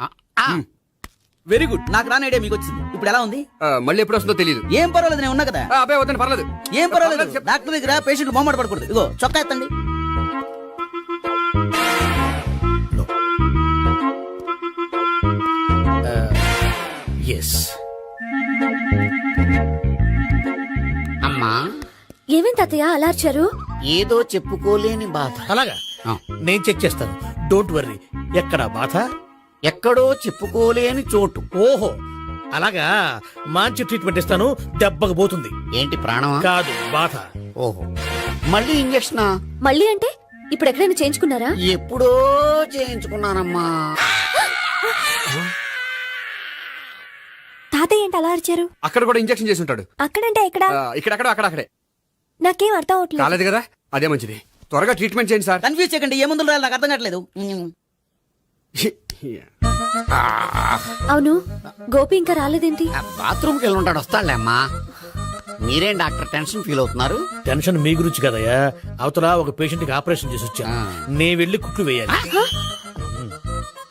Very good. నాకు రాని ఐడియా మీకు వచ్చింది. ఇప్పుడు ఎలా ఉంది? మళ్ళీ ఎప్పుడు వస్తుందో తెలియదు. ఏం పర్వాలేదు, నేను ఉన్నా కదా. అబ్బాయి వద్దండి, పర్లేదు. ఏం పర్వాలేదు. డాక్టర్ దగ్గర పేషెంట్ మొహమాట పడకూడదు. ఇగో చొక్కా ఎత్తండి. ఎస్. అమ్మా, ఏమేం తాతయ్య అలా అరిచారు? ఏదో చెప్పుకోలేని బాధ. అలాగా, నేను చెక్ చేస్తాను. Don't worry. ఎక్కడ బాధ? ఎక్కడో చెప్పుకోలేని చోటు. ఓహో, అలాగా. మంచి ట్రీట్మెంట్ ఇస్తాను, దెబ్బకు పోతుంది. ఏంటి, ప్రాణమా? కాదు, బాధ. ఓహో, మళ్ళీ ఇంజక్షనా? మళ్ళీ అంటే ఇప్పుడు ఎక్కడైనా చేయించుకున్నారా? ఎప్పుడో చేయించుకున్నానమ్మా. తాతయ్య ఏంటి అలా అరిచారు? అక్కడ కూడా ఇంజక్షన్ చేసి ఉంటాడు. అక్కడంటే ఎక్కడ? ఇక్కడ అక్కడే. నాకేం అర్థం అవట్లేదు. కాలేదు కదా, అదే మంచిది. త్వరగా ట్రీట్మెంట్ చేయండి సార్. కన్ఫ్యూజ్ చేయకండి. ఏ మందులు రాయాలి నాకు అర్థం కావట్లేదు. అవును, గోపి ఇంకా రాలేదేంటి? బాత్రూమ్కి వెళ్ళి ఉంటాడు, వస్తాడులే అమ్మా. మీరేం డాక్టర్ టెన్షన్ ఫీల్ అవుతున్నారు? టెన్షన్ మీ గురించి కదయ్యా. అవతల ఒక పేషెంట్ కి ఆపరేషన్ చేసి వచ్చా. నేను వెళ్ళి కుట్లు వేయాలి.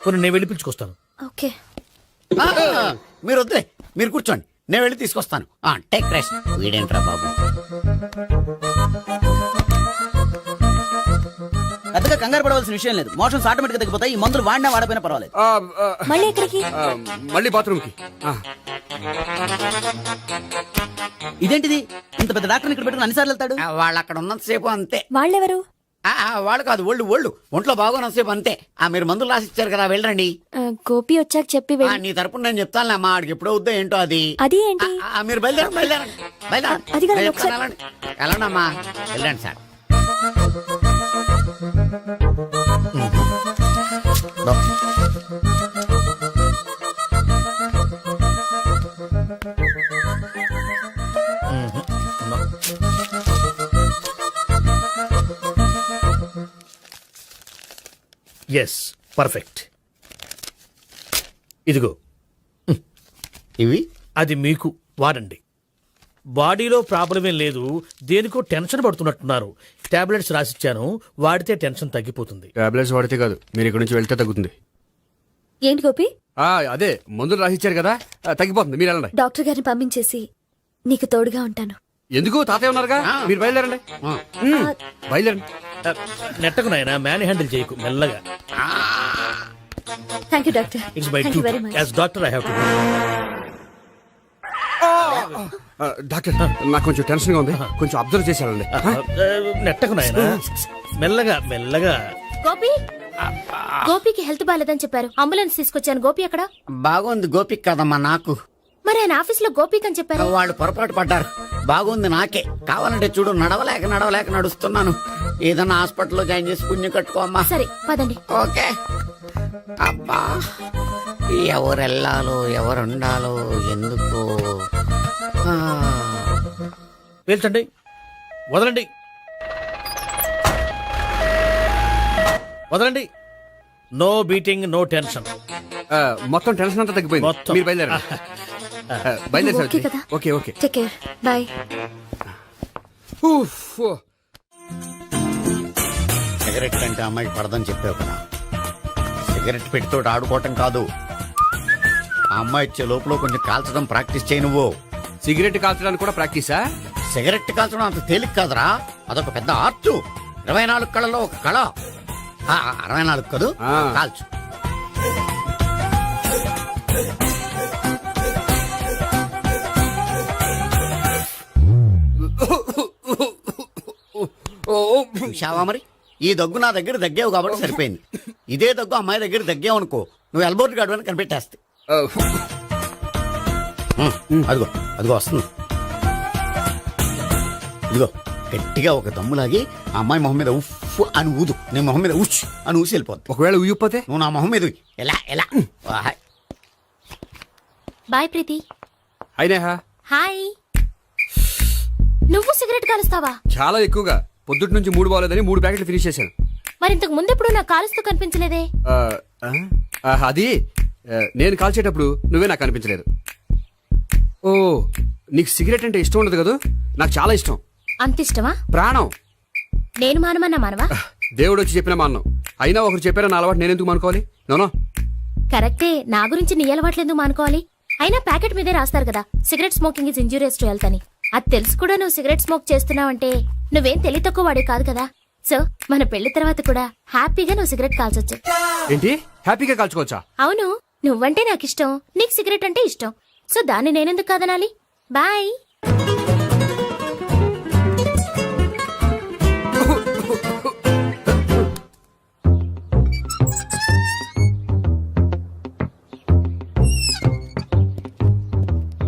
కొన్ని నేను వెళ్ళి పిలుచుకొస్తాను. ఓకే, మీరు వద్దులే, మీరు కూర్చోండి, నేను వెళ్ళి తీసుకొస్తాను. Take rest. వీడేంట్రా బాబు, పెద్దగా కంగారు పడవలసిన విషయం లేదు. మోషన్స్ ఆటోమేటిక్ గా తగ్గిపోతాయి. ఈ మందులు వాడినా వాడపోయినా పర్వాలేదు. మళ్ళీ ఎక్కడికి? మళ్ళీ బాత్రూమ్కి. ఇదేంటిది? ఇంత పెద్ద డాక్టర్ ఇక్కడ పెట్టుకుని అన్నిసార్లు వెళ్తాడు? వాళ్ళు అక్కడ ఉన్నంతసేపు అంతే. వాళ్ళెవరు? వాళ్ళు కాదు, ఒళ్ళు ఒంట్లో బాగోనంతసేపు అంతే. మీరు మందులు రాసిచ్చారు కదా, వెళ్ళండి. గోపి వచ్చాక చెప్పి నీ తరపున నేను చెప్తానులే అమ్మా, ఆడికి ఎప్పుడో వద్దో ఏంటో అది. అది ఏంటి? మీరు బయలుదేరండి. అది కాదు, ఒకసారి- వెళ్ళండి అమ్మా, వెళ్ళండి సార్. Yes perfect. ఇదిగో ఇవి అది మీకు వాడండి. బాడీలో ప్రాబ్లం ఏం లేదు, దేనికో టెన్షన్ పడుతున్నట్టున్నారు. టాబ్లెట్స్ రాసిచ్చాను, వాడితే టెన్షన్ తగ్గిపోతుంది. టాబ్లెట్స్ వాడితే కాదు, మీరు ఇక్కడి నుంచి వెళ్తే తగ్గుతుంది. ఏంటి గోపి? అదే మందులు రాసిచ్చారు కదా, తగ్గిపోతుంది. మీరు వెళ్ళండి. డాక్టర్ గారిని పంపించేసి నీకు తోడుగా ఉంటాను. ఎందుకు? తాతయ్య ఉన్నారుగా, మీరు బయలుదేరండి. బయలుదేరండి. నెట్టకు నాయనా, మ్యాన్ హ్యాండిల్ చేయకు, మెల్లగా. Thank you doctor. It's my thank you very much. As doctor I have to. Doctor, నాకు కొంచెం టెన్షన్ గా ఉంది, కొంచెం అబ్జర్వ్ చేశానండి. నెట్టకు నాయనా, మెల్లగా మెల్లగా. గోపి, గోపికి హెల్త్ బాలేదని చెప్పారు, అంబులెన్స్ తీసుకొచ్చాను. గోపి అక్కడ? బాగుంది గోపిక్ కదమ్మా నాకు. మరి ఆయన ఆఫీస్ లో గోపిక్ అని చెప్పారు. వాళ్ళు పొరపాటు పడ్డారు. బాగుంది నాకే. కావాలంటే చూడు, నడవలేక నడుస్తున్నాను. ఏదన్నా హాస్పిటల్లో జాయిన్ చేసి పుణ్యం కట్టుకోమ్మా. సరే పదండి. ఓకే. అబ్బా, ఎవరెళ్ళాలో ఎవరుండాలో ఎందుకు. పేల్చండి, వదలండి, వదలండి. No beating, no tension. మొత్తం టెన్షన్ అంతా తగ్గిపోయింది. మొత్తం. మీరు బయలుదేరండి. బయలుదేరి ఓకే కదా? Okay okay. Take care. Bye. Cigarette కంటే అమ్మాయికి పడదని చెప్పావు కదా. సిగరెట్ పెట్టితో ఆడుకోవటం కాదు, ఆ అమ్మాయి ఇచ్చే లోపల కొంచెం కాల్చడం ప్రాక్టీస్ చేయి నువ్వు. సిగరెట్ కాల్చడానికి కూడా ప్రాక్టీసా? సిగరెట్ కాల్చడం అంత తేలిక కాదురా, అదొక పెద్ద ఆర్ట్. 24 కళలో ఒక కళ. 64 కదూ, కాల్చు. చూశావా మరి, ఈ దగ్గు నా దగ్గర దగ్గేవు కాబట్టి సరిపోయింది. ఇదే దగ్గు అమ్మాయి దగ్గర దగ్గేవు అనుకో, నువ్వు ఎల్బోర్డ్ గాడు అని కనిపెట్టేస్తే. అదిగో అదిగో వస్తుంది. ఇదిగో గట్టిగా ఒక దమ్ములాగి ఆ అమ్మాయి మొహం మీద ఉఫ్ అని ఊదు, నీ మొహం మీద ఉచ్ అని ఊసి వెళ్ళిపోద్ది. ఒకవేళ ఊగిపోతే నువ్వు నా మొహం మీద ఎలా ఎలా. బాయ్ ప్రీతి. అయినా హాయ్. నువ్వు సిగరెట్ కాలుస్తావా? చాలా ఎక్కువగా. పొద్దుటి నుంచి 3 బాలేదని 3 ప్యాకెట్లు ఫినిష్ చేశాను. మరి ఇంతకు ముందెప్పుడు నాకు కాలుస్తూ కనిపించలేదే? అది నేను కాల్చేటప్పుడు నువ్వే నాకు కనిపించలేదు. ఓ, నీకు సిగరెట్ అంటే ఇష్టం ఉండదు కదా? నాకు చాలా ఇష్టం. అంత ఇష్టమా? ప్రాణం. నేను మానమన్నా మానవా? దేవుడు వచ్చి చెప్పిన మానం. అయినా ఒకరు చెప్పారా నా అలవాటు నేనెందుకు మానుకోవాలి? నోనో. కరెక్టే, నా గురించి నీ అలవాట్లెందుకు మానుకోవాలి? అయినా ప్యాకెట్ మీదే రాస్తారు కదా, cigarette smoking is injurious to health అని. అది తెలుసు కూడా నువ్వు సిగరెట్ స్మోక్ చేస్తున్నావంటే నువ్వేం తెలివి తక్కువ వాడే కాదు కదా. సో మన పెళ్లి తర్వాత కూడా హ్యాపీగా నువ్వు సిగరెట్ కాల్చొచ్చు. ఏంటి, హ్యాపీగా కాల్చుకోవచ్చా? అవును, నువ్వంటే నాకు ఇష్టం, నీకు సిగరెట్ అంటే ఇష్టం. సో దాన్ని నేనెందుకు కాదనాలి? బాయ్.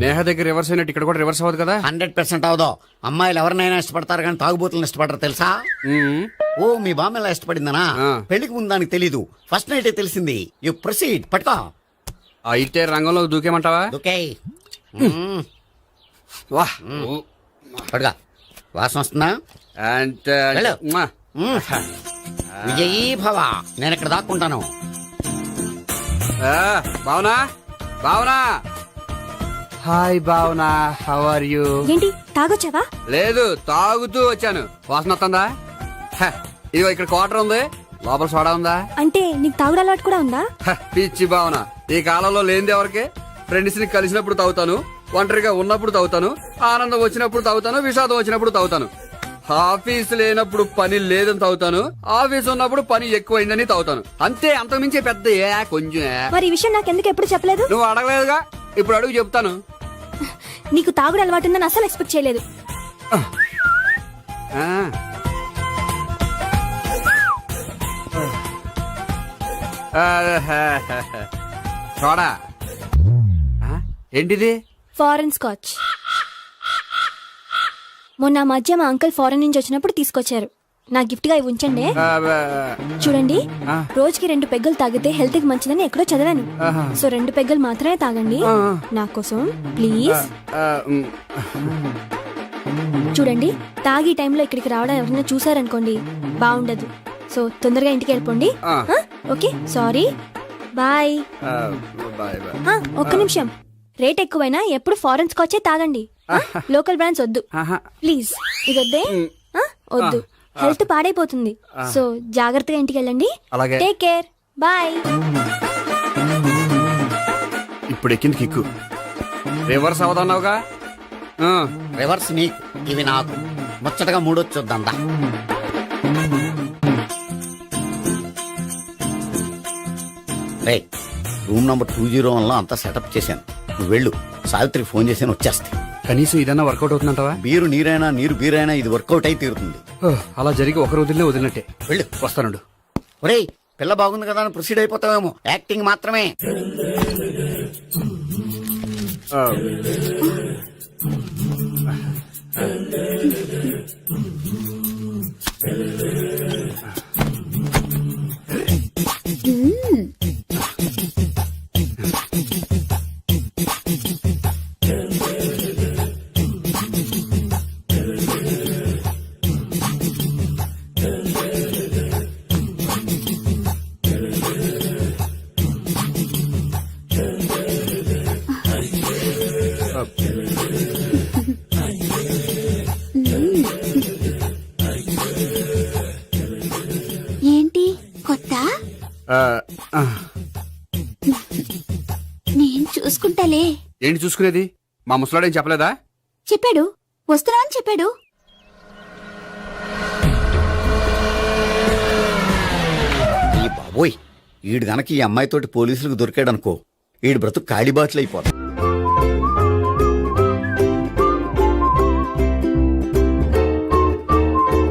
నేహ దగ్గర రివర్స్ అయినట్టు ఇక్కడ కూడా రివర్స్ అవ్వదు కదా? 100% అవదో. అమ్మాయిలు ఎవరినైనా ఇష్టపడతారు కానీ తాగుబోతులను ఇష్టపడరు తెలుసా? ఓ, మీ బామ్మ ఎలా ఇష్టపడిందనా? పెళ్లికి ముందు దానికి తెలీదు, ఫస్ట్ నైట్ తెలిసింది. You proceed. పట్టుకో. అయితే రంగంలో దూకేమంటావా? ఓకే. వాహ్, పట్టుగా. వాసన వస్తుందా? వెళ్ళు. విజయీ భవ. నేను ఇక్కడ దాక్కుంటాను. Bhavana, Bhavana. Hi Bhavana, how are you? ఏంటి, తాగొచ్చావా? లేదు, తాగుతూ వచ్చాను. వాసన వస్తుందా? ఇదిగో ఇక్కడ క్వార్టర్ ఉంది, లోపల సోడా ఉందా? అంటే నీకు తాగుడు అలవాటు కూడా ఉందా? పిచ్చి భావన, ఈ కాలంలో లేనిది ఎవరికి? ఫ్రెండ్స్ ని కలిసినప్పుడు తాగుతాను, ఒంటరిగా ఉన్నప్పుడు తాగుతాను, ఆనందం వచ్చినప్పుడు తాగుతాను, విషాదం వచ్చినప్పుడు తాగుతాను. ఆఫీస్ లేనప్పుడు పని లేదని తాగుతాను, ఆఫీస్ ఉన్నప్పుడు పని ఎక్కువైందని తాగుతాను. అంతే, అంతకుమించే పెద్ద కొంచెం. మరి ఈ విషయం నాకెందుకు ఎప్పుడు చెప్పలేదు? నువ్వు అడగలేదుగా, ఇప్పుడు అడుగు చెప్తాను. నీకు తాగుడు అలవాటు ఉందని అసలు ఎక్స్పెక్ట్ చేయలేదు. సోడా ఏంటిది? Foreign scotch. మొన్న మధ్య మా అంకుల్ ఫారెన్ నుంచి వచ్చినప్పుడు తీసుకొచ్చారు. నా గిఫ్ట్ గా ఇవి ఉంచండి. ఆ, చూడండి, ఆ. రోజుకి 2 పెగ్గలు తాగితే హెల్త్ కి మంచిదని ఎక్కడో చదివాను. ఆహా. సో 2 పెగ్గలు మాత్రమే తాగండి. ఆ. నా కోసం ప్లీజ్. ఆ, ఉమ్, చూడండి, తాగి ఈ టైంలో ఇక్కడికి రావడం ఎవరైనా చూసారనుకోండి బాగుండదు. సో తొందరగా ఇంటికి వెళ్ళిపోండి. ఆ. ఆ? Okay, sorry, bye. ఆ, బాయ్ బాయ్. ఒక్క నిమిషం, రేట్ ఎక్కువైనా ఎప్పుడు ఫారెన్ స్కాచే తాగండి. లోకల్ బ్రాండ్స్ వద్దు ఆహా. ప్లీజ్. ఇది వద్దే. ఆ? వద్దు, హెల్త్ పాడైపోతుంది. సో జాగ్రత్తగా ఇంటికి వెళ్ళండి. అలాగే. Take care, bye. ఇప్పుడు ఎక్కింది కిక్కు. రివర్స్ అవదన్నావుగా. ఆ, రివర్స్ నీకు, ఇవి నాకు. ముచ్చటగా మూడొచ్చొద్దా. రే, రూమ్ నంబర్ 201 లో అంతా సెటప్ చేశాను. నువ్వు వెళ్ళు, సావిత్రికి ఫోన్ చేశాను, వచ్చేస్తే. కనీసం ఇదన్నా వర్కౌట్ అవుతుందంటావా? బీరు నీరైనా నీరు బీరైనా ఇది వర్కౌట్ అయి తీరుతుంది. అలా జరిగి ఒక రోజుల్లో వదిలినట్టే. వెళ్ళు. వస్తానుండు. ఒరేయ్, పిల్ల బాగుంది కదా అని ప్రొసీడ్ అయిపోతావేమో. యాక్టింగ్ మాత్రమే. ఆ, ఏంటి కొత్త? ఆ, ఆ. నేను చూసుకుంటాలే. ఏంటి చూసుకునేది? మా ముసలాడేం చెప్పలేదా? చెప్పాడు, వస్తున్నావని చెప్పాడు. ఈ బాబోయ్, ఈడు గనక ఈ అమ్మాయితోటి పోలీసులకు దొరికాడనుకో, ఈడు బ్రతుకు కాళీబాట్లు అయిపోతాం.